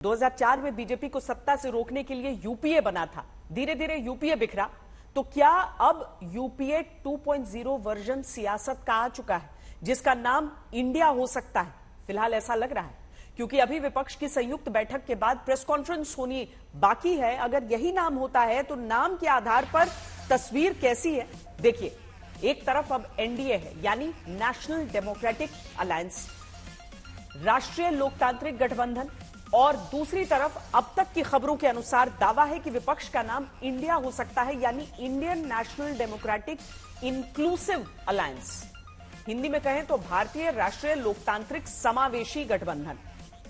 2004 में बीजेपी को सत्ता से रोकने के लिए यूपीए बना था। धीरे धीरे यूपीए बिखरा, तो क्या अब यूपीए 2.0 वर्जन सियासत का आ चुका है जिसका नाम इंडिया हो सकता है? फिलहाल ऐसा लग रहा है, क्योंकि अभी विपक्ष की संयुक्त बैठक के बाद प्रेस कॉन्फ्रेंस होनी बाकी है। अगर यही नाम होता है तो नाम के आधार पर तस्वीर कैसी है देखिए। एक तरफ अब एनडीए है, यानी नेशनल डेमोक्रेटिक अलायंस, राष्ट्रीय लोकतांत्रिक गठबंधन, और दूसरी तरफ अब तक की खबरों के अनुसार दावा है कि विपक्ष का नाम इंडिया हो सकता है, यानी Indian national democratic inclusive alliance. Hindi में कहें तो भारतीय राष्ट्रीय लोकतांत्रिक समावेशी गठबंधन।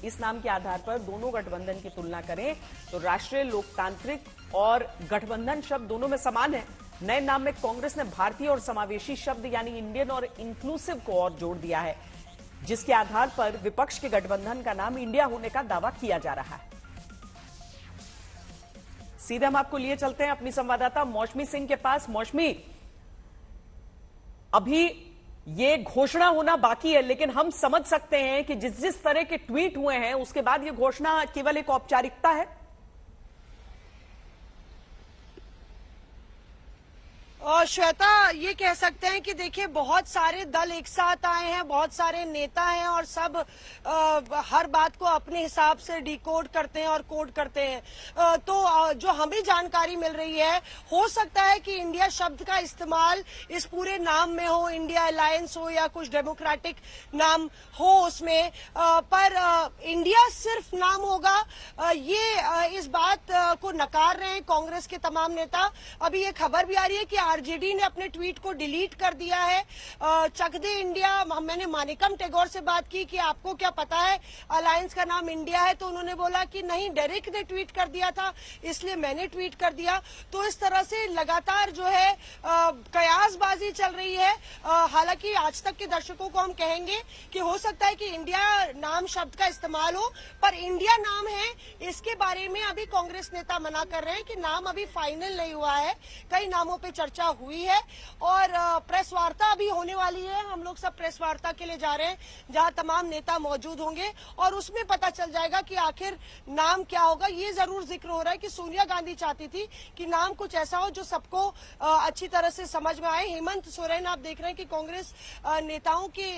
इस नाम के आधार पर दोनों गठबंधन की तुलना करें तो राष्ट्रीय लोकतांत्रिक और गठबंधन शब्द दोनों में समान है। नए नाम में कांग्रेस ने भारतीय और समावेशी शब्द यानी इंडियन और इंक्लूसिव को और जोड़ दिया है, जिसके आधार पर विपक्ष के गठबंधन का नाम इंडिया होने का दावा किया जा रहा है। सीधे हम आपको लिए चलते हैं अपनी संवाददाता मौसमी सिंह के पास। मौसमी, अभी ये घोषणा होना बाकी है, लेकिन हम समझ सकते हैं कि जिस जिस तरह के ट्वीट हुए हैं उसके बाद ये घोषणा केवल एक औपचारिकता है। श्वेता, ये कह सकते हैं कि देखिए बहुत सारे दल एक साथ आए हैं, बहुत सारे नेता हैं और सब हर बात को अपने हिसाब से डिकोड करते हैं और कोड करते हैं। तो जो हमें जानकारी मिल रही है, हो सकता है कि इंडिया शब्द का इस्तेमाल इस पूरे नाम में हो, इंडिया अलायंस हो या कुछ डेमोक्रेटिक नाम हो उसमें, पर इंडिया सिर्फ नाम होगा, ये इस बात को नकार रहे हैं कांग्रेस के तमाम नेता। अभी ये खबर भी आ रही है कि आरजेडी ने अपने ट्वीट को डिलीट कर दिया है। चक दे इंडिया, मैंने मानिकम टेगोर से बात की कि आपको क्या पता है अलायंस का नाम इंडिया है, तो उन्होंने बोला कि नहीं, डेरिक ने ट्वीट कर दिया था इसलिए मैंने ट्वीट कर दिया। तो इस तरह से लगातार जो है कयासबाजी चल रही है। हालांकि आज तक के दर्शकों को हम कहेंगे कि हो सकता है कि इंडिया नाम शब्द का इस्तेमाल हो, पर इंडिया नाम है इसके बारे में अभी कांग्रेस नेता मना कर रहे हैं कि नाम अभी फाइनल नहीं हुआ है। कई नामों पे चर्चा हुई है और प्रेस वार्ता अभी होने वाली है। हम लोग सब प्रेस वार्ता के लिए जा रहे हैं जहां तमाम नेता मौजूद होंगे और उसमें पता चल जाएगा कि आखिर नाम क्या होगा। ये जरूर जिक्र हो रहा है कि सोनिया गांधी चाहती थी कि नाम कुछ ऐसा हो जो सबको अच्छी तरह से समझ में आए। हेमंत सोरेन, आप देख रहे हैं कि कांग्रेस नेताओं के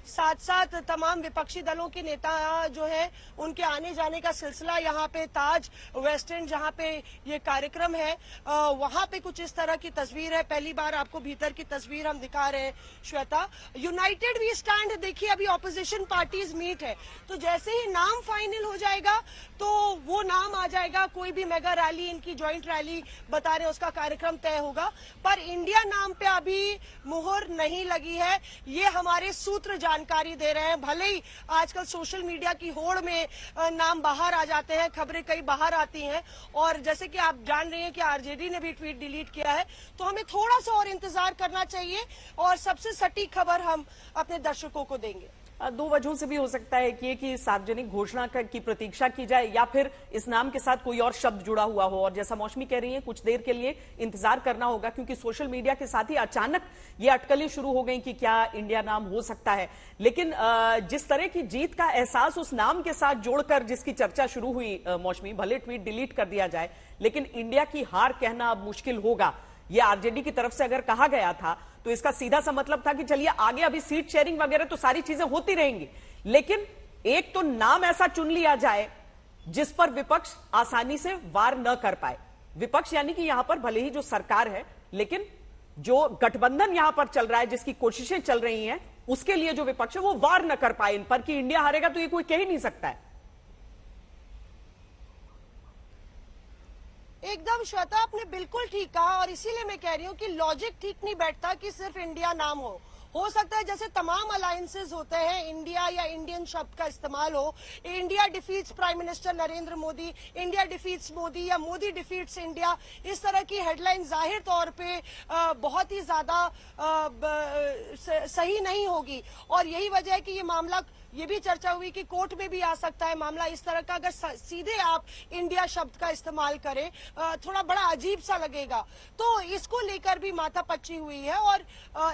साथ साथ तमाम विपक्षी दलों के नेता जो है उनके आने जाने का सिलसिला यहाँ पे ताज वेस्ट एंड जहाँ पे ये कार्यक्रम है वहां पे कुछ इस तरह की तस्वीर है। पहली बार आपको भीतर की तस्वीर हम दिखा रहे हैं श्वेता। यूनाइटेड वी स्टैंड, देखिए अभी ऑपोजिशन पार्टीज मीट है, तो जैसे ही नाम फाइनल हो जाएगा तो वो नाम आ जाएगा। कोई भी मेगा रैली, इनकी ज्वाइंट रैली बता रहे उसका कार्यक्रम तय होगा, पर इंडिया नाम पे अभी मुहर नहीं लगी है, ये हमारे सूत्र जानकारी दे रहे हैं। भले ही आजकल सोशल मीडिया की होड़ में नाम बाहर आ जाते हैं, खबरें कई बाहर आती हैं, और जैसे कि आप जान रहे हैं कि आरजेडी ने भी ट्वीट डिलीट किया है, तो हमें थोड़ा सा और इंतजार करना चाहिए और सबसे सटीक खबर हम अपने दर्शकों को देंगे। दो वजहों से भी हो सकता है कि सार्वजनिक घोषणा की प्रतीक्षा की जाए या फिर इस नाम के साथ कोई और शब्द जुड़ा हुआ हो, और जैसा मौसमी कह रही है कुछ देर के लिए इंतजार करना होगा, क्योंकि सोशल मीडिया के साथ ही अचानक ये अटकलें शुरू हो गई कि क्या इंडिया नाम हो सकता है। लेकिन जिस तरह की जीत का एहसास उस नाम के साथ जोड़कर जिसकी चर्चा शुरू हुई मौसमी, भले ट्वीट डिलीट कर दिया जाए लेकिन इंडिया की हार कहना अब मुश्किल होगा। ये आरजेडी की तरफ से अगर कहा गया था तो इसका सीधा सा मतलब था कि चलिए आगे अभी सीट शेयरिंग वगैरह तो सारी चीजें होती रहेंगी, लेकिन एक तो नाम ऐसा चुन लिया जाए जिस पर विपक्ष आसानी से वार न कर पाए। विपक्ष यानी कि यहां पर भले ही जो सरकार है, लेकिन जो गठबंधन यहां पर चल रहा है, जिसकी कोशिशें चल रही हैं, उसके लिए जो विपक्ष है वो वार न कर पाए इन पर कि इंडिया हारेगा, तो ये कोई कह ही नहीं सकता है। एकदम श्वेता, आपने बिल्कुल ठीक कहा और इसीलिए मैं कह रही हूँ कि लॉजिक ठीक नहीं बैठता कि सिर्फ इंडिया नाम हो सकता है जैसे तमाम अलायंसेज होते हैं इंडिया या इंडियन शब्द का इस्तेमाल हो। India defeats prime minister Narendra Modi, India defeats Modi या मोदी डिफीट्स इंडिया, इस तरह की हेडलाइन जाहिर तौर पे बहुत ही ज्यादा सही नहीं होगी। और यही वजह है कि ये मामला, ये भी चर्चा हुई कि कोर्ट में भी आ सकता है मामला इस तरह का, अगर सीधे आप इंडिया शब्द का इस्तेमाल करें थोड़ा बड़ा अजीब सा लगेगा। तो इसको लेकर भी माथापच्ची हुई है और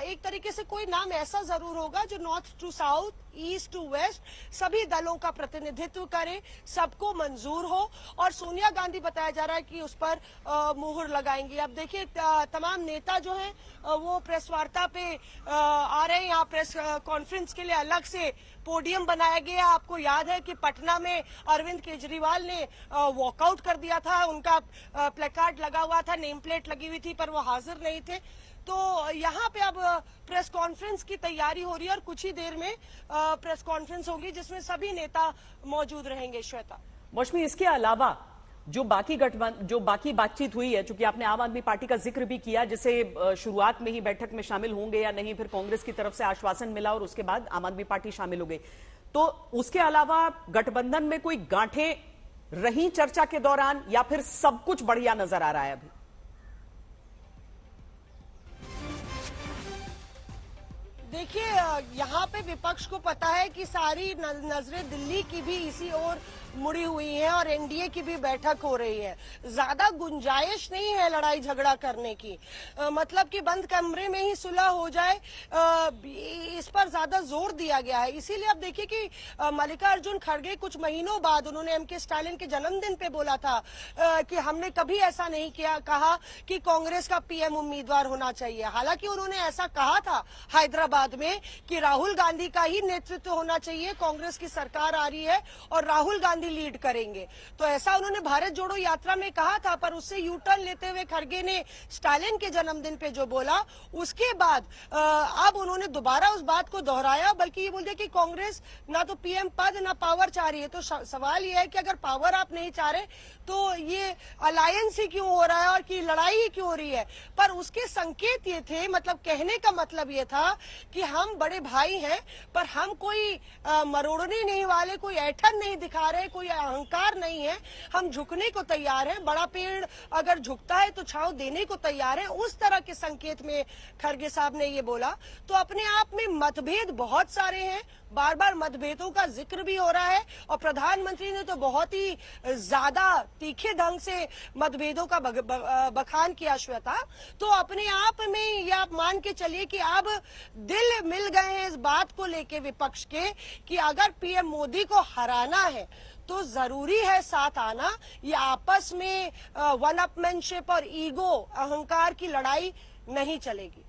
एक तरीके से कोई नाम ऐसा जरूर होगा जो north to south, east to west सभी दलों का प्रतिनिधित्व करे, सबको मंजूर हो। और सोनिया गांधी बताया जा रहा है कि उस पर मुहर लगाएंगी। अब देखिए तमाम नेता जो हैं वो प्रेस वार्ता पे आ रहे हैं। यहाँ प्रेस कॉन्फ्रेंस के लिए अलग से पोडियम बनाया गया। आपको याद है कि पटना में अरविंद केजरीवाल ने वॉकआउट कर दिया था, उनका प्लेकार्ड लगा हुआ था, नेम प्लेट लगी हुई थी, पर वो हाजिर नहीं थे। तो यहाँ पे अब प्रेस कॉन्फ्रेंस की तैयारी हो रही है और कुछ ही देर में प्रेस कॉन्फ्रेंस होगी जिसमें सभी नेता मौजूद रहेंगे। श्वेता, मौसमी, इसके अलावा जो बाकी बातचीत हुई है, चूंकि आपने आम आदमी पार्टी का जिक्र भी किया, जिसे शुरुआत में ही बैठक में शामिल होंगे या नहीं, फिर कांग्रेस की तरफ से आश्वासन मिला और उसके बाद आम आदमी पार्टी शामिल हो गई, तो उसके अलावा गठबंधन में कोई गांठें रही चर्चा के दौरान या फिर सब कुछ बढ़िया नजर आ रहा है अभी? देखिए यहाँ पे विपक्ष को पता है कि सारी नजरें दिल्ली की भी इसी ओर मुड़ी हुई है और एनडीए की भी बैठक हो रही है। ज्यादा गुंजाइश नहीं है लड़ाई झगड़ा करने की, मतलब कि बंद कमरे में ही सुलह हो जाए, इस पर ज्यादा जोर दिया गया है। इसीलिए अब देखिए कि मल्लिकार्जुन खड़गे कुछ महीनों बाद उन्होंने एमके स्टालिन के जन्मदिन पे बोला था कि हमने कभी ऐसा नहीं कहा कि कांग्रेस का पीएम उम्मीदवार होना चाहिए। हालांकि उन्होंने ऐसा कहा था हैदराबाद में कि राहुल गांधी का ही नेतृत्व होना चाहिए, कांग्रेस की सरकार आ रही है और राहुल गांधी लीड करेंगे। तो ऐसा उन्होंने भारत जोड़ो यात्रा में कहा था, पर उससे यू टर्न लेते हुए खड़गे ने स्टालिन के जन्मदिन पे जो बोला, उसके बाद अब उन्होंने दोबारा उस बात को दोहराया, बल्कि ये बोल दिया कि कांग्रेस ना तो पीएम पद ना पावर चाह रही है। तो सवाल ये है कि अगर पावर आप नहीं चाह रहे तो ये अलायंस ही क्यों हो रहा है और कि लड़ाई ही क्यों हो रही है? पर उसके संकेत ये थे, मतलब कहने का मतलब ये था कि हम बड़े भाई हैं, पर हम कोई मरोड़ने नहीं वाले, कोई ऐठन नहीं दिखा रहे, कोई अहंकार नहीं है, हम झुकने को तैयार हैं। बड़ा पेड़ अगर झुकता है तो छांव देने को तैयार है। उस तरह के संकेत में खड़गे साहब ने ये बोला। तो अपने आप में मतभेद बहुत सारे हैं, बार बार मतभेदों का जिक्र भी हो रहा है और प्रधानमंत्री ने तो बहुत ही ज्यादा तीखे ढंग से मतभेदों का बखान किया। श्वेता, तो अपने आप में ये आप मान के चलिए कि अब दिल मिल गए हैं इस बात को लेके विपक्ष के कि अगर पीएम मोदी को हराना है तो जरूरी है साथ आना। ये आपस में वन अपमैनशिप और ईगो, अहंकार की लड़ाई नहीं चलेगी।